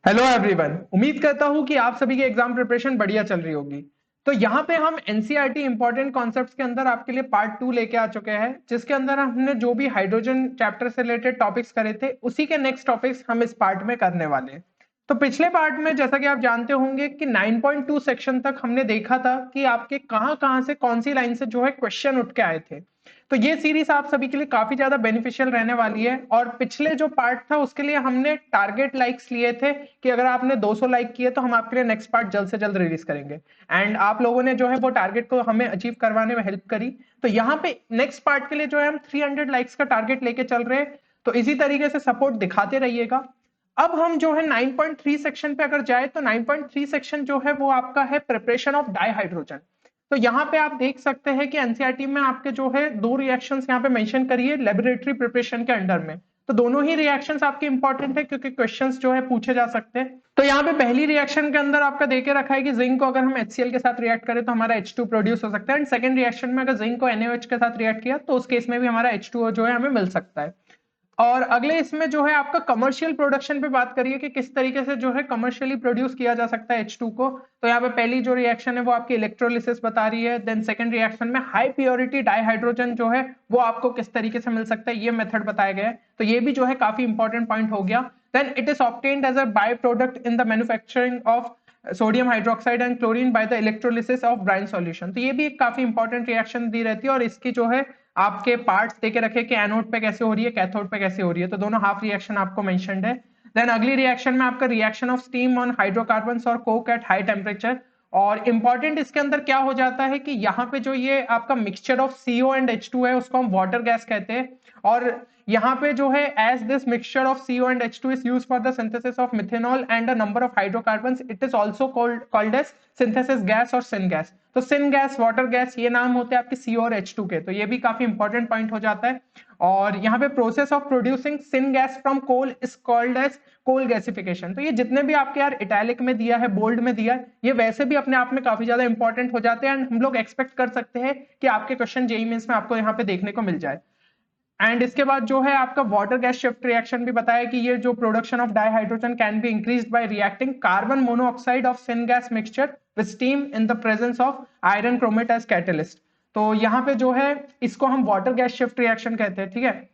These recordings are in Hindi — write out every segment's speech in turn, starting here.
हेलो एवरीवन, उम्मीद करता हूं कि आप सभी की एग्जाम प्रिपरेशन बढ़िया चल रही होगी। तो यहाँ पे हम एनसीईआरटी इंपॉर्टेंट कॉन्सेप्ट्स के अंदर आपके लिए पार्ट 2 लेके आ चुके हैं, जिसके अंदर हमने जो भी हाइड्रोजन चैप्टर से रिलेटेड टॉपिक्स करे थे उसी के नेक्स्ट टॉपिक्स हम इस पार्ट में करने वाले हैं। तो पिछले पार्ट में जैसा कि आप जानते होंगे कि 9.2 सेक्शन तक हमने देखा था कि आपके कहाँ कहाँ से कौन सी लाइन से जो है क्वेश्चन उठ के आए थे। तो ये सीरीज आप सभी के लिए काफी ज्यादा बेनिफिशियल रहने वाली है। और पिछले जो पार्ट था उसके लिए हमने टारगेट लाइक्स लिए थे कि अगर आपने 200 लाइक किए तो हम आपके लिए नेक्स्ट पार्ट जल्द से जल्द रिलीज करेंगे। एंड आप लोगों ने जो है वो टारगेट को हमें अचीव करवाने में हेल्प करी। तो यहाँ पे नेक्स्ट पार्ट के लिए जो है हम 300 लाइक्स का टारगेट लेके चल रहे हैं। तो इसी तरीके से सपोर्ट दिखाते रहिएगा। अब हम जो है 9.3 सेक्शन पे अगर जाए तो 9.3 सेक्शन जो है वो आपका है प्रिपरेशन ऑफ डाइहाइड्रोजन। तो यहाँ पे आप देख सकते हैं कि एनसीईआरटी में आपके जो है दो रिएक्शंस यहाँ पे मेंशन करिए लेबोरेटरी प्रिपरेशन के अंडर में। तो दोनों ही रिएक्शंस आपके इंपॉर्टेंट है क्योंकि क्वेश्चंस जो है पूछे जा सकते हैं। तो यहाँ पे पहली रिएक्शन के अंदर आपका देके रखा है कि जिंक को अगर हम HCl के साथ रिएक्ट करें तो हमारा H2 प्रोड्यूस हो सकता है। एंड सेकंड रिएक्शन में अगर जिंक को NaOH के साथ रिएक्ट किया तो उस केस में भी हमारा H2O जो है हमें मिल सकता है। और अगले इसमें जो है आपका कमर्शियल प्रोडक्शन पे बात करिए कि किस तरीके से जो है कमर्शियली प्रोड्यूस किया जा सकता है H2 को। तो यहाँ पे पहली जो रिएक्शन है वो आपकी इलेक्ट्रोलिसिस बता रही है। देन सेकंड रिएक्शन में हाई प्योरिटी डाइहाइड्रोजन जो है वो आपको किस तरीके से मिल सकता है, ये मेथड बताया गया है। तो ये भी जो है काफी इंपॉर्टेंट पॉइंट हो गया। Then it is obtained as a by product in the manufacturing of sodium hydroxide and chlorine by the electrolysis of brine solution. तो ये भी एक काफी इंपॉर्टेंट रिएक्शन दी रहती है और इसकी जो है आपके पार्ट्स देके रखे कि एनोड पे कैसे हो रही है, कैथोड पे कैसे हो रही है। तो दोनों हाफ रिएक्शन आपको मेंशन्ड है। देन अगली रिएक्शन में आपका reaction of steam on hydrocarbons और कोक एट हाई टेम्परेचर। और इंपॉर्टेंट इसके अंदर क्या हो जाता है कि यहाँ पे जो ये आपका mixture of CO and H2 है उसको हम वाटर गैस कहते हैं। और यहाँ पे जो है as this mixture of CO and H2 is used for the synthesis of methanol and a number of hydrocarbons, it is also called as synthesis gas और सिन गैस। तो सिन गैस, वाटर गैस, ये नाम होते हैं आपके CO और H2 के। तो ये भी काफी इंपॉर्टेंट पॉइंट हो जाता है। और यहाँ पे process of producing syn gas from coal is called as coal gasification. तो ये जितने भी आपके यार इटैलिक में दिया है, बोल्ड में दिया है, ये वैसे भी अपने आप में काफी ज्यादा इंपॉर्टेंट हो जाते हैं। एंड हम लोग एक्सपेक्ट कर सकते हैं कि आपके क्वेश्चन जेईई मेंस में आपको यहाँ पे देखने को मिल जाए। एंड इसके बाद जो है आपका वाटर गैस शिफ्ट रिएक्शन भी बताया कि ये जो production of dihydrogen can be increased by reacting carbon monoxide of syn gas mixture with steam in the presence of iron chromate as catalyst. तो यहाँ पे जो है इसको हम वाटर गैस शिफ्ट रिएक्शन कहते हैं, ठीक है।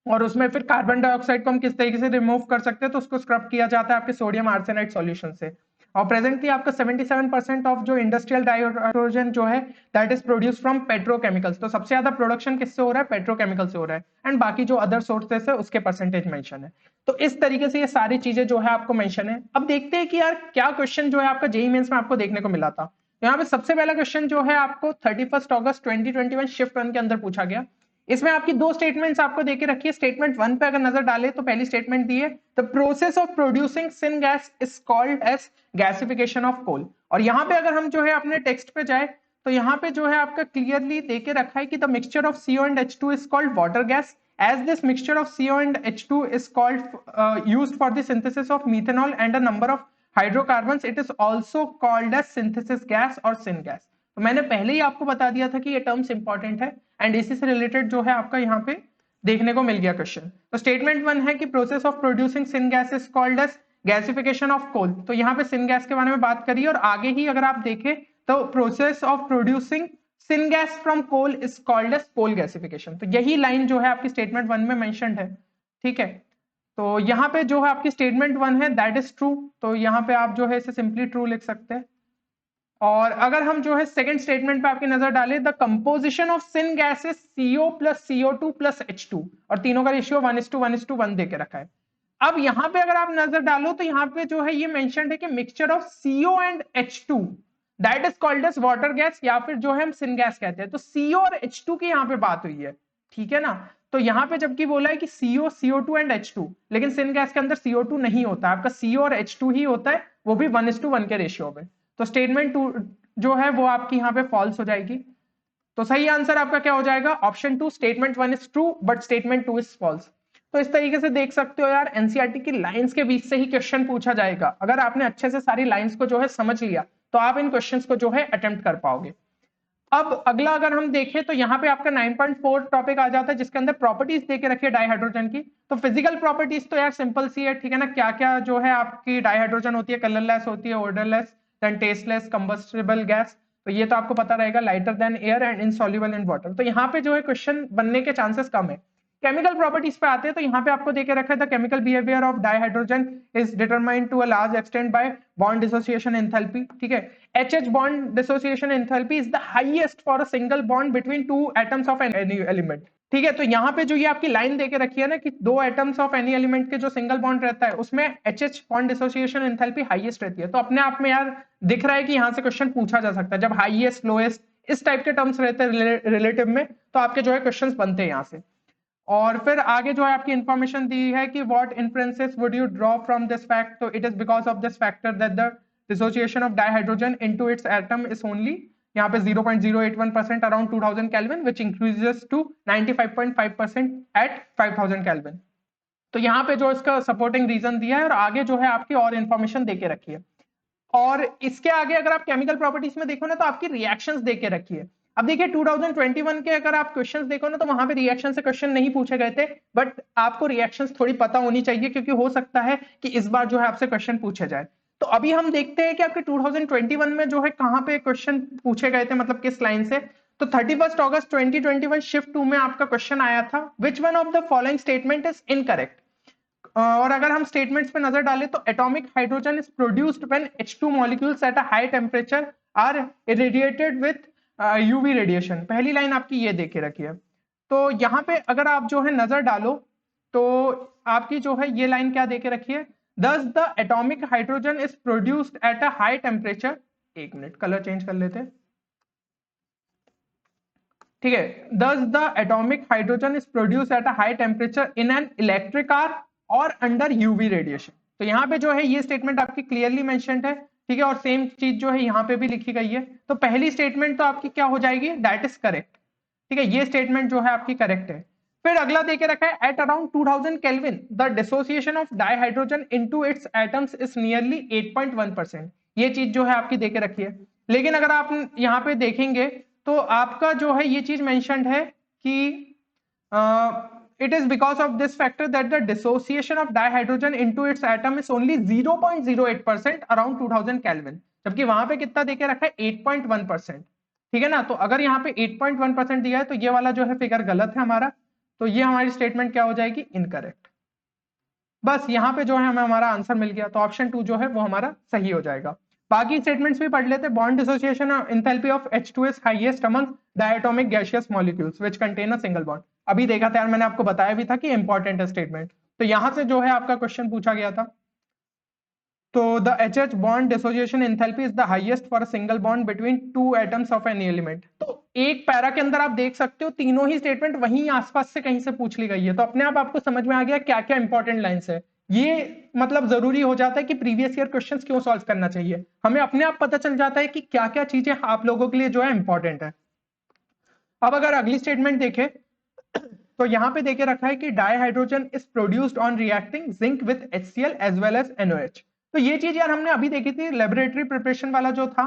और उसमें फिर कार्बन डाइऑक्साइड को हम किस तरीके से रिमूव कर सकते हैं, तो उसको स्क्रब किया जाता है आपके सोडियम आर्सेनाइड सॉल्यूशन से। और प्रेजेंटली आपका 77% ऑफ जो इंडस्ट्रियल डाइहाइड्रोजन जो है that is produce from petrochemicals. तो सबसे ज्यादा प्रोडक्शन किससे हो रहा है? पेट्रोकेमिकल से हो रहा है। एंड बाकी जो अदर सोर्सेस है उसके परसेंटेज मेंशन है। तो इस तरीके से ये सारी चीजें जो है आपको मेंशन है। अब देखते हैं कि यार क्या क्वेश्चन जो है आपका जेईई मेंस में आपको देखने को मिला था। यहाँ पे सबसे पहला क्वेश्चन जो है आपको 31 अगस्त 2021 शिफ्ट 1 के अंदर पूछा गया। इसमें आपकी दो स्टेटमेंट्स आपको देके रखी है। स्टेटमेंट 1 पे अगर नजर डाले तो पहली स्टेटमेंट दी है the process of producing syn gas is called as gasification of coal. और यहाँ पे अगर हम जो है अपने टेक्स्ट पे जाए तो यहाँ पे जो है आपका क्लियरली देके रखा है कि the mixture of CO and H2 is called water gas as this mixture of CO and H2 is called used for the synthesis of methanol and a number of hydrocarbons, it is also called as synthesis gas or syn gas। तो मैंने पहले ही आपको बता दिया था कि ये टर्म्स इंपॉर्टेंट है एंड इसी से रिलेटेड जो है आपका यहाँ पे देखने को मिल गया क्वेश्चन। तो स्टेटमेंट 1 है कि process of producing syn gas is called as gasification of coal. तो यहाँ पे सिन गैस के बारे में बात करिए और आगे ही अगर आप देखें तो process of producing syn gas from coal is called as coal gasification. तो यही लाइन जो है आपकी स्टेटमेंट 1 में मेंशन्ड है, ठीक है। तो यहाँ पे जो है आपकी स्टेटमेंट 1 है दैट इज ट्रू। तो यहाँ पे आप जो है इसे सिंपली ट्रू लिख सकते हैं। और अगर हम जो है सेकंड स्टेटमेंट पे आपकी नजर डालें the composition of syn gas is CO plus CO2 plus H2 और तीनों का रेशियो 1:1:1 देके रखा है। अब यहाँ पे अगर आप नजर डालो तो यहाँ पे जो है ये मेंशन्ड है कि mixture of CO and H2 that is called as water gas या फिर जो है हम सिन गैस कहते हैं। तो CO और H2 की यहाँ पे बात हुई है, ठीक है ना। तो यहाँ पे जबकि बोला है कि CO, CO2 एंड H2, लेकिन सिन गैस के अंदर CO2 नहीं होता, आपका CO और H2 ही होता है, वो भी 1:1 के रेशियो में। तो स्टेटमेंट 2 जो है वो आपकी यहाँ पे फॉल्स हो जाएगी। तो सही आंसर आपका क्या हो जाएगा? Option 2, statement 1 is true but statement 2 is false. तो इस तरीके से देख सकते हो यार एनसीईआरटी की लाइंस के बीच से ही क्वेश्चन पूछा जाएगा। अगर आपने अच्छे से सारी लाइंस को जो है समझ लिया तो आप इन क्वेश्चंस को जो है अटेम्प्ट कर पाओगे। अब अगला अगर हम देखें तो यहाँ पे आपका 9.4 टॉपिक आ जाता है जिसके अंदर प्रॉपर्टीज देके रखी है डाइहाइड्रोजन की। तो फिजिकल प्रॉपर्टीज तो यार सिंपल सी है, ठीक है ना, क्या क्या जो है आपकी डाइहाइड्रोजन होती है, कलरलेस होती है, odourless, then tasteless, combustible gas, तो ये तो आपको पता रहेगा, lighter than air and insoluble in water. तो यहाँ पे जो है क्वेश्चन बनने के चांसेस कम है। केमिकल प्रॉपर्टीज पे आते हैं तो यहाँ पे आपको देके रखा है the chemical behaviour of dihydrogen is determined to a large extent by bond dissociation enthalpy, ठीक है। HH bond dissociation enthalpy is the highest for a single bond between two atoms of any element, ठीक है। तो यहाँ पे जो ये आपकी लाइन देके रखी है ना कि दो एटम्स ऑफ एनी एलिमेंट के जो सिंगल बॉन्ड रहता है उसमें HH bond dissociation enthalpy highest रहती है। तो अपने आप में यार दिख रहा है कि यहाँ से क्वेश्चन पूछा जा सकता है, जब हाईएस्ट लोएस्ट इस टाइप के टर्म्स रहते हैं रिलेटिव में तो आपके जो है क्वेश्चंस बनते हैं यहाँ से। और फिर आगे जो है आपकी इंफॉर्मेशन दी है कि what inferences would you draw from this fact, तो it is because of this factor that the dissociation of dihydrogen into its atom is only यहाँ पे 0.081% around 2000 kelvin which increases to 95.5% at 5000 kelvin. तो यहाँ पे जो इसका सपोर्टिंग रीजन दिया है और आगे जो है आपकी और इन्फॉर्मेशन देके रखी है। और इसके आगे अगर आप केमिकल प्रॉपर्टीज में देखो ना तो आपकी रिएक्शंस देके रखी है। अब देखिए 2021 के अगर आप क्वेश्चंस देखो ना तो वहां पे रिएक्शन से क्वेश्चन नहीं पूछे गए थे, बट आपको रिएक्शंस थोड़ी पता होनी चाहिए क्योंकि हो सकता है कि इस बार जो है आपसे क्वेश्चन पूछे जाए। तो अभी हम देखते हैं कि आपके 2021 में जो है कहां पे क्वेश्चन पूछे गए थे, मतलब किस लाइन से। तो 31 अगस्त 2021 शिफ्ट 2 में आपका क्वेश्चन आया था, which one of the following statement is incorrect. और अगर हम स्टेटमेंट्स पे नजर डालें तो atomic hydrogen is produced when H2 molecules at a high temperature are irradiated with UV radiation. पहली लाइन आपकी ये देके रखी है। तो यहाँ पे अगर आप जो है नजर डालो तो आपकी जो है ये लाइन क्या देके रखी है, दस the atomic hydrogen is produced at a high temperature, एक मिनट कलर चेंज कर लेते हैं, ठीक है, दस the atomic hydrogen is produced at a high temperature in an electric arc और अंडर यूवी रेडिएशन। तो यहाँ पे जो है ये स्टेटमेंट आपकी क्लियरली मेंशन्ड है, ठीक है, और सेम चीज जो है यहाँ पे भी लिखी गई है। तो पहली स्टेटमेंट तो आपकी क्या हो जाएगी, दैट इज करेक्ट, ठीक है, ये स्टेटमेंट जो है आपकी करेक्ट है। फिर अगला देके रखा है at around 2000 kelvin the dissociation of dihydrogen into it's atoms is nearly 8.1%, ये चीज जो है आपकी देके रखी है। लेकिन अगर आप यहाँ पे देखेंगे तो आपका जो है ये चीज मेंशन्ड है कि it is because of this factor that the dissociation of dihydrogen into its atom is only 0.08% around 2000 Kelvin, जबकि वहां पे कितना देके रखा है 8.1%, ठीक है ना। तो अगर यहाँ पे 8.1% दिया है तो ये वाला जो है फिगर गलत है हमारा, तो ये हमारी स्टेटमेंट क्या हो जाएगी, इनकरेक्ट। बस यहाँ पे जो है हमें हमारा आंसर मिल गया, तो ऑप्शन 2 जो है वो हमारा सही हो जाएगा। बाकी स्टेटमेंट्स भी पढ़ लेते हैं। Bond dissociation enthalpy of H2 is highest among diatomic gaseous molecules which contain a single bond. अभी देखा था यार, मैंने आपको बताया भी था कि इंपॉर्टेंट है स्टेटमेंट, तो यहां से जो है आपका क्वेश्चन पूछा गया था। तो the HH bond dissociation enthalpy is the highest for a single bond between two atoms of any element. तो एक पैरा के अंदर आप देख सकते हो तीनों ही स्टेटमेंट वहीं आसपास से कहीं से पूछ ली गई है, तो अपने आप आपको समझ में आ गया क्या क्या इंपॉर्टेंट लाइंस है। ये मतलब जरूरी हो जाता है कि प्रीवियस ईयर क्वेश्चंस क्यों सॉल्व करना चाहिए, हमें अपने आप पता चल जाता है कि क्या क्या चीजें आप लोगों के लिए जो है इंपॉर्टेंट है। अब अगर अगली स्टेटमेंट देखें तो यहाँ पे देके रखा है कि dihydrogen is produced on reacting zinc with HCl as well as NOH। तो ये चीज यार हमने अभी देखी थी लेबोरेटरी प्रिपरेशन वाला जो था,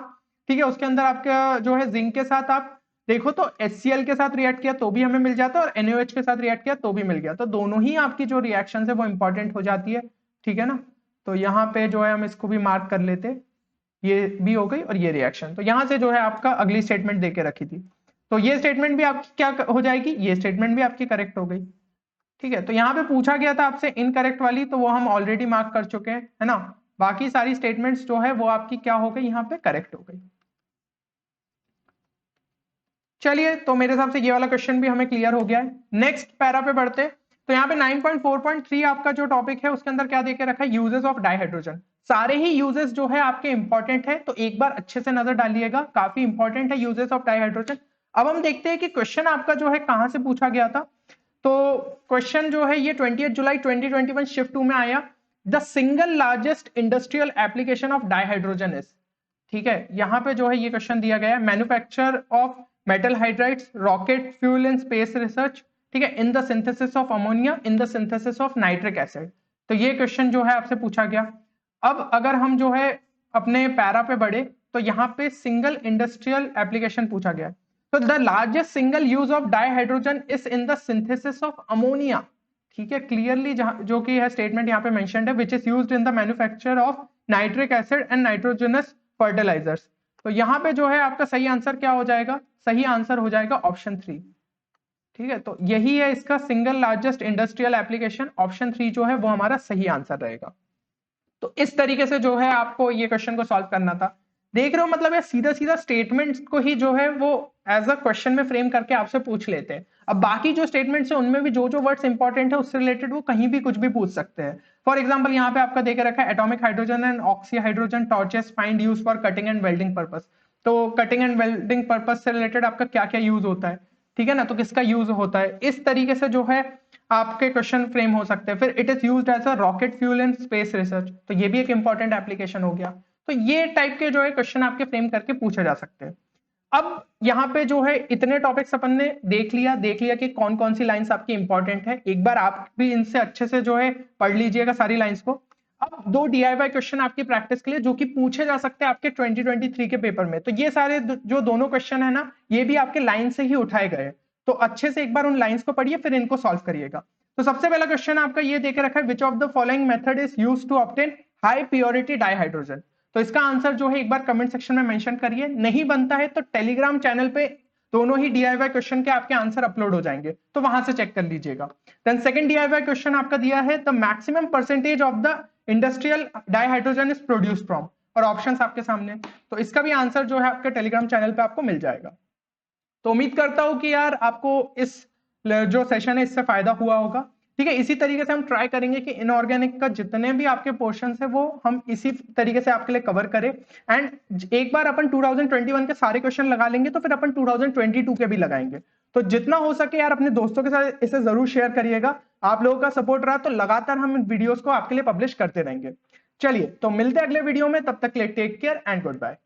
ठीक है, उसके अंदर आपका जो है जिंक के साथ आप देखो तो HCl के साथ रिएक्ट किया तो भी हमें मिल जाता है और NOH के साथ रिएक्ट किया तो भी मिल गया, तो दोनों ही आपकी जो रिएक्शन है वो इंपॉर्टेंट हो जाती है, ठीक है ना। तो यहाँ पे जो है हम इसको भी मार्क कर लेते, ये भी हो गई और ये रिएक्शन। तो यहाँ से जो है आपका अगली स्टेटमेंट देके रखी थी, तो ये स्टेटमेंट भी आपकी क्या हो जाएगी, ये स्टेटमेंट भी आपकी करेक्ट हो गई, ठीक है। तो यहाँ पे पूछा गया था आपसे इनकरेक्ट वाली, तो वो हम ऑलरेडी मार्क कर चुके हैं, है ना। बाकी सारी स्टेटमेंट्स जो है वो आपकी क्या हो गई, यहाँ पे करेक्ट हो गई। चलिए, तो मेरे हिसाब से ये वाला क्वेश्चन भी हमें क्लियर हो गया है। नेक्स्ट पैरा पे बढ़ते, तो यहाँ पे 9.4.3 आपका जो टॉपिक है उसके अंदर क्या देके रखा है, यूजेस ऑफ डाइहाइड्रोजन। सारे ही यूजेस जो है आपके इंपॉर्टेंट है, तो एक बार अच्छे से नजर डालिएगा, काफी इंपॉर्टेंट है यूजेस ऑफ डाइहाइड्रोजन। अब हम देखते हैं कि क्वेश्चन आपका जो है कहां से पूछा गया था। तो क्वेश्चन जो है ये 28 जुलाई 2021 शिफ्ट 2 में आया, the single largest industrial application of dihydrogen is, ठीक है। यहाँ पे जो है ये क्वेश्चन दिया गया है, manufacture of metal hydrides, rocket fuel in space research, ठीक है, in the synthesis of ammonia, in the synthesis of nitric acid. तो ये क्वेश्चन जो है आपसे पूछा गया। अब अगर हम जो है अपने पैरा पे बढ़े तो यहाँ पे सिंगल इंडस्ट्रियल एप्लीकेशन पूछा गया। तो the largest single use of dihydrogen is in the synthesis of ammonia, ठीक है, क्लियरली जो कि है स्टेटमेंट यहाँ पे मेंशन्ड है, which is used in the manufacture of nitric acid and nitrogenous fertilizers. तो यहाँ पे जो है आपका सही आंसर क्या हो जाएगा, सही आंसर हो जाएगा ऑप्शन 3, ठीक है। तो यही है इसका single largest industrial application, option 3 जो है वो हमारा सही आंसर रहेगा। तो इस तरीके से जो है आपको ये क्वेश्चन को सॉल्व करना था। देख रहे हो, मतलब ये सीधा सीधा स्टेटमेंट्स को ही जो है वो एज अ क्वेश्चन में फ्रेम करके आपसे पूछ लेते हैं। अब बाकी जो स्टेटमेंट्स है उनमें भी जो जो वर्ड्स इंपॉर्टेंट है उससे रिलेटेड वो कहीं भी कुछ भी पूछ सकते हैं। फॉर एग्जाम्पल यहाँ पे आपका देके रखा है atomic hydrogen and oxy hydrogen torches find use for cutting and welding purpose. तो कटिंग एंड वेल्डिंग पर्पस से रिलेटेड आपका क्या क्या यूज होता है, ठीक है ना, तो किसका यूज होता है, इस तरीके से जो है आपके क्वेश्चन फ्रेम हो सकते हैं। फिर it is used as a rocket fuel in space research, तो ये भी एक इंपॉर्टेंट एप्लीकेशन हो गया। तो ये टाइप के जो है क्वेश्चन आपके फ्रेम करके पूछे जा सकते हैं। अब यहाँ पे जो है इतने टॉपिक्स अपन ने देख लिया कि कौन कौन सी लाइंस आपकी इंपॉर्टेंट है। एक बार आप भी इनसे अच्छे से जो है पढ़ लीजिएगा सारी लाइंस को। अब दो DIY क्वेश्चन आपकी प्रैक्टिस के लिए जो कि पूछे जा सकते हैं आपके 2023 के पेपर में। तो ये सारे जो दोनों क्वेश्चन है ना, ये भी आपके लाइन से ही उठाए गए। तो अच्छे से एक बार उन लाइंस को पढ़िए, फिर इनको सॉल्व करिएगा। तो सबसे पहला क्वेश्चन आपका ये देके रखा है, which of the following method is used to obtain high purity dihydrogen. तो इसका आंसर जो है एक बार कमेंट सेक्शन में मेंशन करिए। नहीं बनता है तो टेलीग्राम चैनल पे दोनों ही DIY क्वेश्चन के आपके आंसर अपलोड हो जाएंगे, तो वहां से चेक कर लीजिएगा। देन सेकंड DIY क्वेश्चन आपका दिया है, the maximum percentage of the industrial dihydrogen is produced from, और ऑप्शंस आपके सामने। तो इसका भी आंसर जो है आपके टेलीग्राम चैनल पे आपको मिल जाएगा। तो उम्मीद करता हूं कि यार आपको इस जो सेशन है इससे फायदा हुआ होगा, ठीक है। इसी तरीके से हम ट्राई करेंगे कि इनऑर्गेनिक का जितने भी आपके पोर्शन है वो हम इसी तरीके से आपके लिए कवर करें। एंड एक बार अपन 2021 के सारे क्वेश्चन लगा लेंगे तो फिर अपन 2022 के भी लगाएंगे। तो जितना हो सके यार अपने दोस्तों के साथ इसे जरूर शेयर करिएगा। आप लोगों का सपोर्ट रहा तो लगातार हम इन वीडियोस को आपके लिए पब्लिश करते रहेंगे। चलिए तो मिलते हैं अगले वीडियो में, तब तक के लिए take care and good bye.